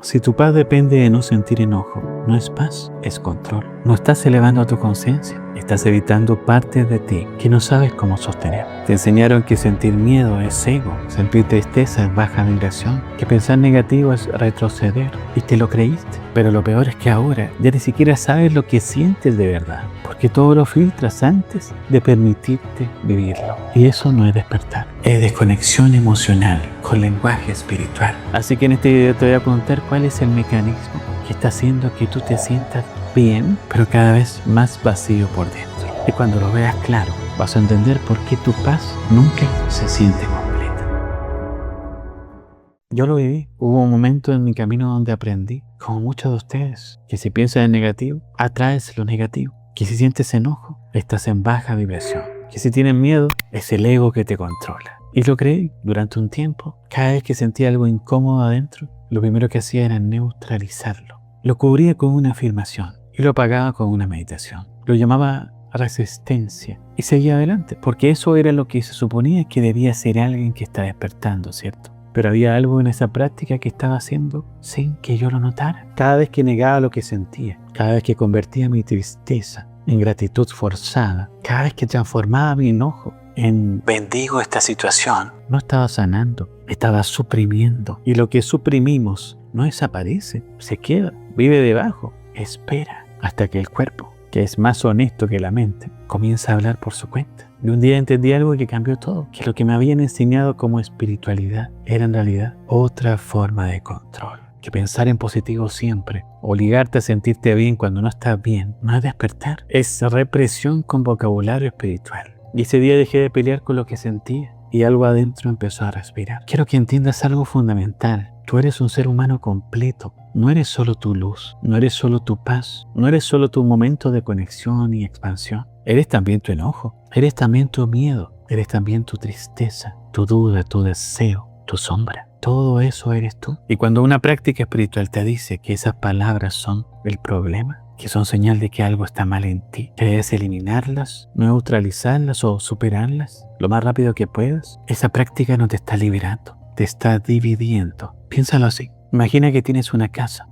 Si tu paz depende de no sentir enojo, no es paz, es control. No estás elevando a tu conciencia, estás evitando partes de ti que no sabes cómo sostener. Te enseñaron que sentir miedo es ego, sentir tristeza es baja vibración, que pensar negativo es retroceder, y te lo creíste. Pero lo peor es que ahora ya ni siquiera sabes lo que sientes de verdad, porque todo lo filtras antes de permitirte vivirlo. Y eso no es despertar, es desconexión emocional con lenguaje espiritual. Así que en este video te voy a contar cuál es el mecanismo que está haciendo que tú te sientas bien, pero cada vez más vacío por dentro. Y cuando lo veas claro, vas a entender por qué tu paz nunca se siente completa. Yo lo viví. Hubo un momento en mi camino donde aprendí, como muchos de ustedes, que si piensas en negativo, atraes lo negativo. Que si sientes enojo, estás en baja vibración. Que si tienes miedo, es el ego que te controla. Y lo creí durante un tiempo. Cada vez que sentía algo incómodo adentro, lo primero que hacía era neutralizarlo. Lo cubría con una afirmación y lo apagaba con una meditación. Lo llamaba resistencia y seguía adelante, porque eso era lo que se suponía que debía ser alguien que está despertando, ¿cierto? Pero había algo en esa práctica que estaba haciendo sin que yo lo notara. Cada vez que negaba lo que sentía, cada vez que convertía mi tristeza en gratitud forzada, cada vez que transformaba mi enojo en bendigo esta situación, no estaba sanando, estaba suprimiendo. Y lo que suprimimos no desaparece, se queda, vive debajo, espera hasta que el cuerpo, que es más honesto que la mente, comienza a hablar por su cuenta. Y un día entendí algo que cambió todo, que lo que me habían enseñado como espiritualidad era en realidad otra forma de control. Que pensar en positivo siempre, obligarte a sentirte bien cuando no estás bien, no es despertar, es represión con vocabulario espiritual. Y ese día dejé de pelear con lo que sentía y algo adentro empezó a respirar. Quiero que entiendas algo fundamental. Tú eres un ser humano completo. No eres solo tu luz, no eres solo tu paz, no eres solo tu momento de conexión y expansión. Eres también tu enojo, eres también tu miedo, eres también tu tristeza, tu duda, tu deseo, tu sombra. Todo eso eres tú. Y cuando una práctica espiritual te dice que esas palabras son el problema, que son señal de que algo está mal en ti, que debes eliminarlas, neutralizarlas o superarlas lo más rápido que puedas, esa práctica no te está liberando, te está dividiendo. Piénsalo así. Imagina que tienes una casa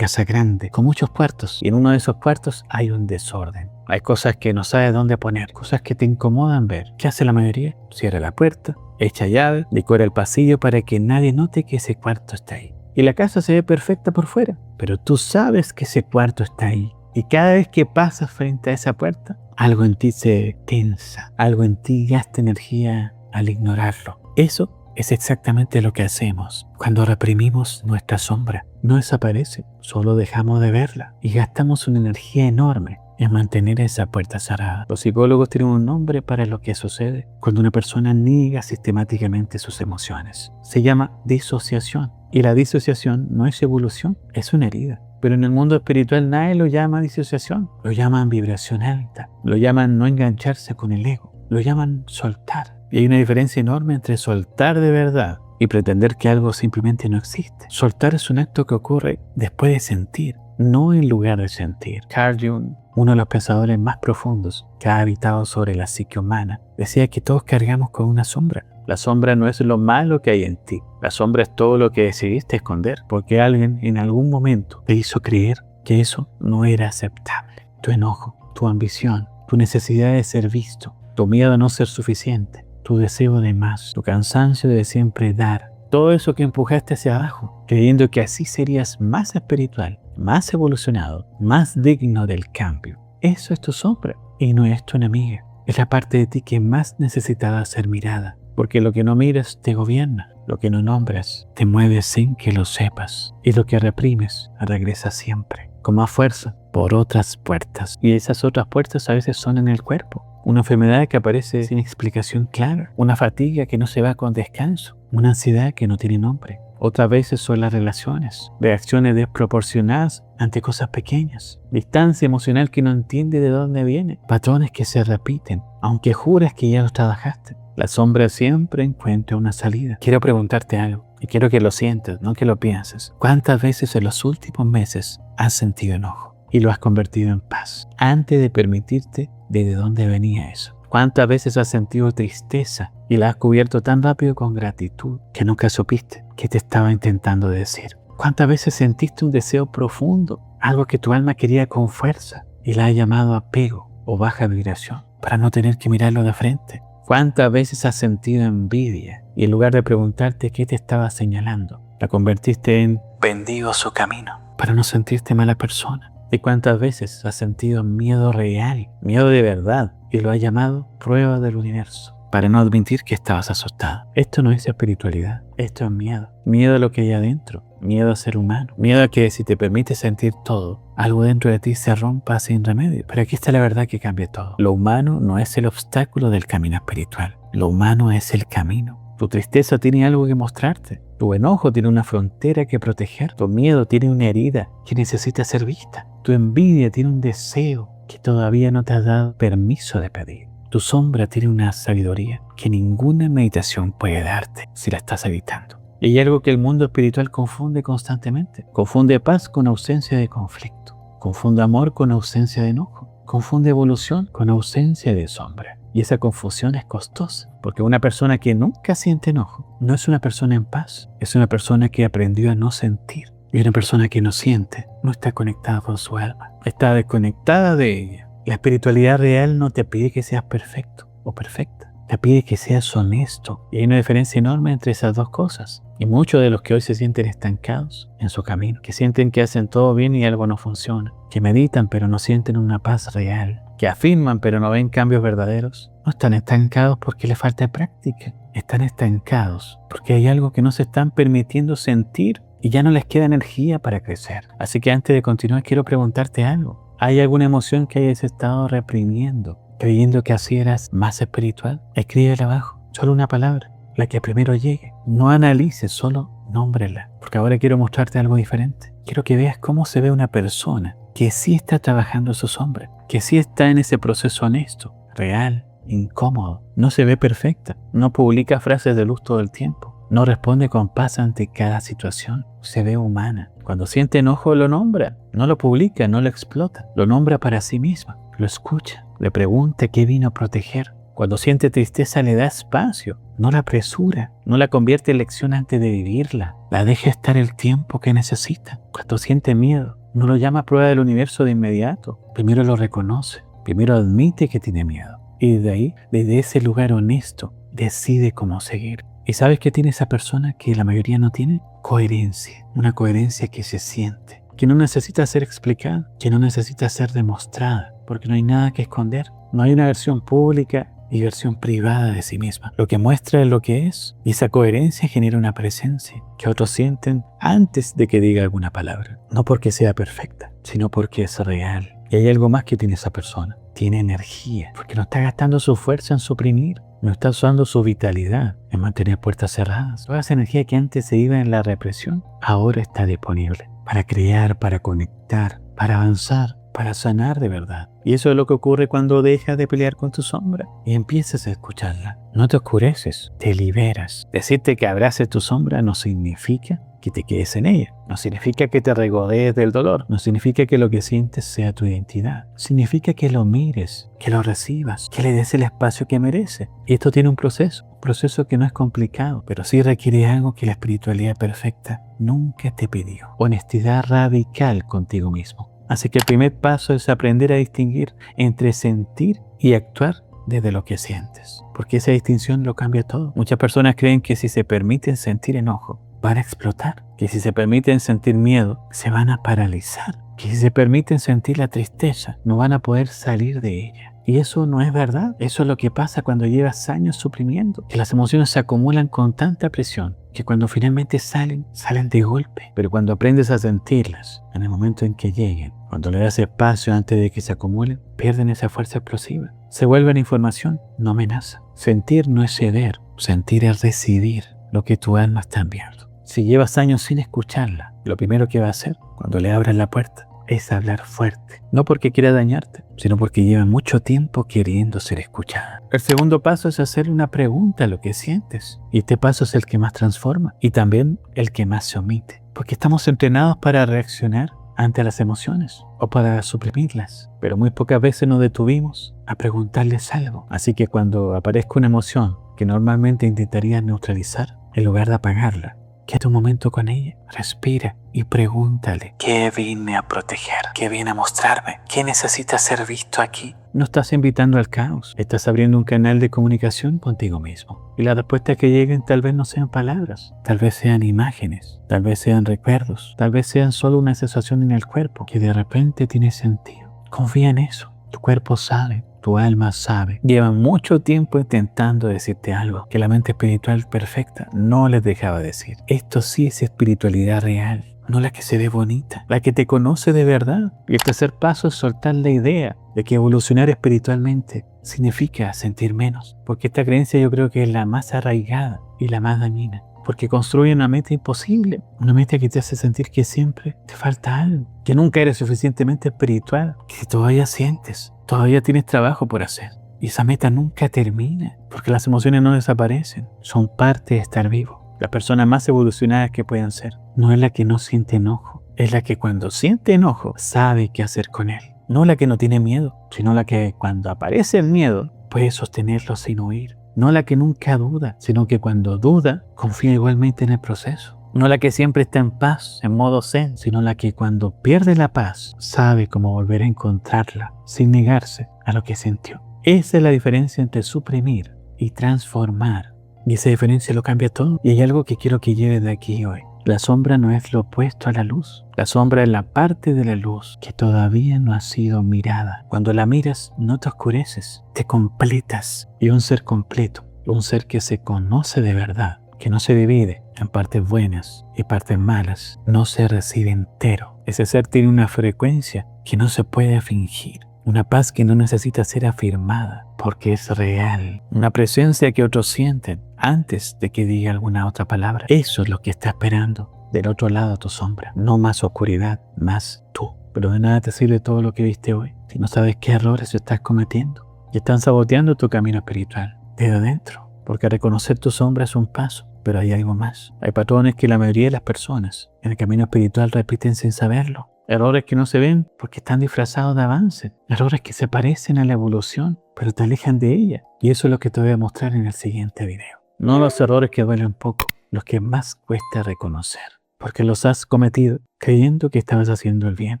grande, con muchos cuartos, y en uno de esos cuartos hay un desorden. Hay cosas que no sabes dónde poner, cosas que te incomodan ver. ¿Qué hace la mayoría? Cierra la puerta, echa llave, decora el pasillo para que nadie note que ese cuarto está ahí. Y la casa se ve perfecta por fuera, pero tú sabes que ese cuarto está ahí. Y cada vez que pasas frente a esa puerta, algo en ti se tensa, algo en ti gasta energía al ignorarlo. Eso es exactamente lo que hacemos cuando reprimimos nuestra sombra. No desaparece, solo dejamos de verla y gastamos una energía enorme en mantener esa puerta cerrada. Los psicólogos tienen un nombre para lo que sucede cuando una persona niega sistemáticamente sus emociones. Se llama disociación. Y la disociación no es evolución, es una herida. Pero en el mundo espiritual nadie lo llama disociación. Lo llaman vibración alta. Lo llaman no engancharse con el ego. Lo llaman soltar. Y hay una diferencia enorme entre soltar de verdad y pretender que algo simplemente no existe. Soltar es un acto que ocurre después de sentir, no en lugar de sentir. Carl Jung, uno de los pensadores más profundos que ha habitado sobre la psique humana, decía que todos cargamos con una sombra. La sombra no es lo malo que hay en ti. La sombra es todo lo que decidiste esconder, porque alguien en algún momento te hizo creer que eso no era aceptable. Tu enojo, tu ambición, tu necesidad de ser visto, tu miedo a no ser suficiente, tu deseo de más, tu cansancio de siempre dar, todo eso que empujaste hacia abajo, creyendo que así serías más espiritual, más evolucionado, más digno del cambio. Eso es tu sombra y no es tu enemiga. Es la parte de ti que más necesitaba ser mirada, porque lo que no miras te gobierna, lo que no nombras te mueve sin que lo sepas, y lo que reprimes regresa siempre, con más fuerza, por otras puertas. Y esas otras puertas a veces son en el cuerpo. Una enfermedad que aparece sin explicación clara, una fatiga que no se va con descanso, una ansiedad que no tiene nombre. Otras veces son las relaciones, reacciones desproporcionadas ante cosas pequeñas, distancia emocional que no entiende de dónde viene, patrones que se repiten, aunque juras que ya los trabajaste. La sombra siempre encuentra una salida. Quiero preguntarte algo, y quiero que lo sientas, no que lo pienses. ¿Cuántas veces en los últimos meses has sentido enojo y lo has convertido en paz antes de permitirte de dónde venía eso? ¿Cuántas veces has sentido tristeza y la has cubierto tan rápido con gratitud que nunca supiste qué te estaba intentando decir? ¿Cuántas veces sentiste un deseo profundo, algo que tu alma quería con fuerza y la has llamado apego o baja vibración para no tener que mirarlo de frente? ¿Cuántas veces has sentido envidia y en lugar de preguntarte qué te estaba señalando, la convertiste en bendigo su camino para no sentirte mala persona? ¿Y cuántas veces has sentido miedo real, miedo de verdad, y lo has llamado prueba del universo para no admitir que estabas asustada? Esto no es espiritualidad, esto es miedo. Miedo a lo que hay adentro, miedo a ser humano, miedo a que si te permites sentir todo, algo dentro de ti se rompa sin remedio. Pero aquí está la verdad que cambia todo. Lo humano no es el obstáculo del camino espiritual, lo humano es el camino. Tu tristeza tiene algo que mostrarte. Tu enojo tiene una frontera que proteger. Tu miedo tiene una herida que necesita ser vista. Tu envidia tiene un deseo que todavía no te has dado permiso de pedir. Tu sombra tiene una sabiduría que ninguna meditación puede darte si la estás evitando. Y hay algo que el mundo espiritual confunde constantemente. Confunde paz con ausencia de conflicto. Confunde amor con ausencia de enojo. Confunde evolución con ausencia de sombra. Y esa confusión es costosa, porque una persona que nunca siente enojo no es una persona en paz, es una persona que aprendió a no sentir. Y una persona que no siente no está conectada con su alma, está desconectada de ella. La espiritualidad real no te pide que seas perfecto o perfecta, te pide que seas honesto. Y hay una diferencia enorme entre esas dos cosas. Y muchos de los que hoy se sienten estancados en su camino, que sienten que hacen todo bien y algo no funciona, que meditan pero no sienten una paz real, que afirman pero no ven cambios verdaderos, no están estancados porque les falta práctica. Están estancados porque hay algo que no se están permitiendo sentir y ya no les queda energía para crecer. Así que antes de continuar quiero preguntarte algo. ¿Hay alguna emoción que hayas estado reprimiendo, creyendo que así eras más espiritual? Escríbela abajo, solo una palabra, la que primero llegue. No analices, solo nómbrela, porque ahora quiero mostrarte algo diferente. Quiero que veas cómo se ve una persona que sí está trabajando su sombra, que sí está en ese proceso honesto, real, incómodo. No se ve perfecta, no publica frases de luz todo el tiempo, no responde con paz ante cada situación, se ve humana. Cuando siente enojo lo nombra, no lo publica, no lo explota, lo nombra para sí misma, lo escucha, le pregunta qué vino a proteger. Cuando siente tristeza le da espacio, no la apresura, no la convierte en lección antes de vivirla, la deja estar el tiempo que necesita. Cuando siente miedo, no lo llama prueba del universo de inmediato, primero lo reconoce, primero admite que tiene miedo y de ahí, desde ese lugar honesto, decide cómo seguir. ¿Y sabes qué tiene esa persona que la mayoría no tiene? Coherencia, una coherencia que se siente, que no necesita ser explicada, que no necesita ser demostrada, porque no hay nada que esconder, no hay una versión pública y versión privada de sí misma. Lo que muestra es lo que es, y esa coherencia genera una presencia que otros sienten antes de que diga alguna palabra. No porque sea perfecta, sino porque es real. Y hay algo más que tiene esa persona. Tiene energía, porque no está gastando su fuerza en suprimir, no está usando su vitalidad en mantener puertas cerradas. Toda esa energía que antes se iba en la represión, ahora está disponible para crear, para conectar, para avanzar, para sanar de verdad. Y eso es lo que ocurre cuando dejas de pelear con tu sombra y empiezas a escucharla. No te oscureces, te liberas. Decirte que abraces tu sombra no significa que te quedes en ella. No significa que te regodees del dolor. No significa que lo que sientes sea tu identidad. Significa que lo mires, que lo recibas, que le des el espacio que merece. Y esto tiene un proceso que no es complicado, pero sí requiere algo que la espiritualidad perfecta nunca te pidió. Honestidad radical contigo mismo. Así que el primer paso es aprender a distinguir entre sentir y actuar desde lo que sientes, porque esa distinción lo cambia todo. Muchas personas creen que si se permiten sentir enojo, van a explotar, que si se permiten sentir miedo, se van a paralizar, que si se permiten sentir la tristeza, no van a poder salir de ella. Y eso no es verdad. Eso es lo que pasa cuando llevas años suprimiendo, que las emociones se acumulan con tanta presión que cuando finalmente salen de golpe. Pero cuando aprendes a sentirlas, en el momento en que lleguen, cuando le das espacio antes de que se acumulen, pierden esa fuerza explosiva. Se vuelven información, no amenaza. Sentir no es ceder, sentir es recibir lo que tu alma está enviando. Si llevas años sin escucharla, lo primero que va a hacer cuando le abras la puerta es hablar fuerte. No porque quiera dañarte, sino porque lleva mucho tiempo queriendo ser escuchada. El segundo paso es hacerle una pregunta a lo que sientes. Y este paso es el que más transforma y también el que más se omite. Porque estamos entrenados para reaccionar ante las emociones o para suprimirlas. Pero muy pocas veces nos detuvimos a preguntarles algo. Así que cuando aparezca una emoción que normalmente intentarías neutralizar, en lugar de apagarla, Quédate un momento con ella, respira y pregúntale: ¿qué vine a proteger? ¿Qué vine a mostrarme? ¿Qué necesita ser visto aquí? No estás invitando al caos, estás abriendo un canal de comunicación contigo mismo. Y las respuestas que lleguen tal vez no sean palabras, tal vez sean imágenes, tal vez sean recuerdos, tal vez sean solo una sensación en el cuerpo que de repente tiene sentido. Confía en eso, tu cuerpo sabe. Tu alma sabe. Llevan mucho tiempo intentando decirte algo que la mente espiritual perfecta no les dejaba decir. Esto sí es espiritualidad real, no la que se ve bonita, la que te conoce de verdad. Y el tercer paso es soltar la idea de que evolucionar espiritualmente significa sentir menos, porque esta creencia yo creo que es la más arraigada y la más dañina. Porque construye una meta imposible, una meta que te hace sentir que siempre te falta algo, que nunca eres suficientemente espiritual, que todavía sientes, todavía tienes trabajo por hacer. Y esa meta nunca termina, porque las emociones no desaparecen, son parte de estar vivo. La persona más evolucionada que puedan ser no es la que no siente enojo, es la que cuando siente enojo sabe qué hacer con él. No la que no tiene miedo, sino la que cuando aparece el miedo puede sostenerlo sin huir. No la que nunca duda, sino que cuando duda, confía igualmente en el proceso. No la que siempre está en paz, en modo zen, sino la que cuando pierde la paz, sabe cómo volver a encontrarla, sin negarse a lo que sintió. Esa es la diferencia entre suprimir y transformar. Y esa diferencia lo cambia todo. Y hay algo que quiero que lleves de aquí hoy. La sombra no es lo opuesto a la luz. La sombra es la parte de la luz que todavía no ha sido mirada. Cuando la miras, no te oscureces, te completas. Y un ser completo, un ser que se conoce de verdad, que no se divide en partes buenas y partes malas, no se recibe entero. Ese ser tiene una frecuencia que no se puede fingir. Una paz que no necesita ser afirmada porque es real. Una presencia que otros sienten antes de que diga alguna otra palabra. Eso es lo que está esperando del otro lado tu sombra. No más oscuridad, más tú. Pero de nada te sirve todo lo que viste hoy si no sabes qué errores estás cometiendo y están saboteando tu camino espiritual desde adentro. Porque reconocer tu sombra es un paso, pero hay algo más. Hay patrones que la mayoría de las personas en el camino espiritual repiten sin saberlo. Errores que no se ven porque están disfrazados de avance. Errores que se parecen a la evolución, pero te alejan de ella. Y eso es lo que te voy a mostrar en el siguiente video. No los errores que duelen poco, los que más cuesta reconocer. Porque los has cometido creyendo que estabas haciendo el bien.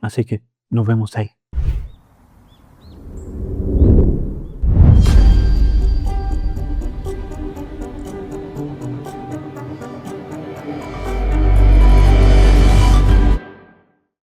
Así que nos vemos ahí.